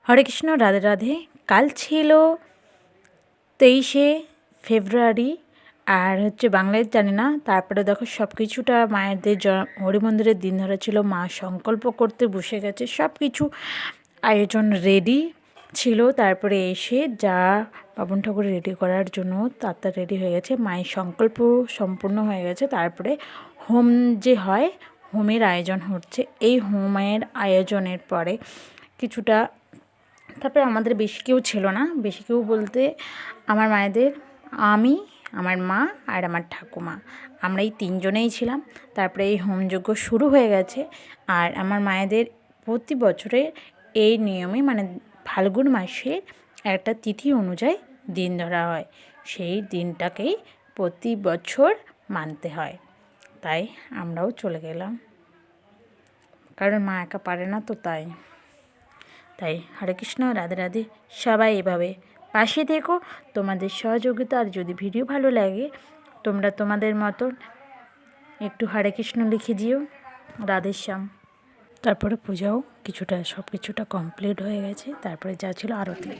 হরে কৃষ্ণ, রাধে রাধে। কাল ছিল 23শে ফেব্রুয়ারি, আর বাংলায় জানি না। তারপরে দেখো সব কিছুটা মায়েদের হরি মন্দিরের দিন ধরে ছিল। মা সংকল্প করতে বসে গেছে, সব কিছু আয়োজন রেডি ছিল। তারপরে এসে যা বাবন ঠাকুর রেডি করার জন্য তার রেডি হয়ে গেছে, মায়ের সংকল্প সম্পূর্ণ হয়ে গেছে। তারপরে হোম যে হয়, হোমের আয়োজন হচ্ছে। এই হোমের আয়োজনের পরে কিছুটা, তারপরে আমাদের বেশি কেউ ছিল না। বেশি কেউ বলতে আমার মায়েদের, আমি, আমার মা আর আমার ঠাকুমা, আমরা এই তিনজনেই ছিলাম। তারপরে এই হোমযজ্ঞ শুরু হয়ে গেছে। আর আমার মায়েদের প্রতি বছরের এই নিয়মে, মানে ফাল্গুন মাসের একটা তিথি অনুযায়ী দিন ধরা হয়, সেই দিনটাকেই প্রতি বছর মানতে হয়। তাই আমরাও চলে গেলাম, কারণ মা একা পারে না তো। তাই হরে কৃষ্ণ, রাধে রাধে। সবাই এভাবে পাশে থেকো, তোমাদের সহযোগিতা। আর যদি ভিডিও ভালো লাগে, তোমরা তোমাদের মতন একটু হরে কৃষ্ণ লিখে দিও, রাধেশ্যাম। তারপরে পূজাও সব কিছুটা কমপ্লিট হয়ে গেছে। তারপরে যা ছিল আরতি।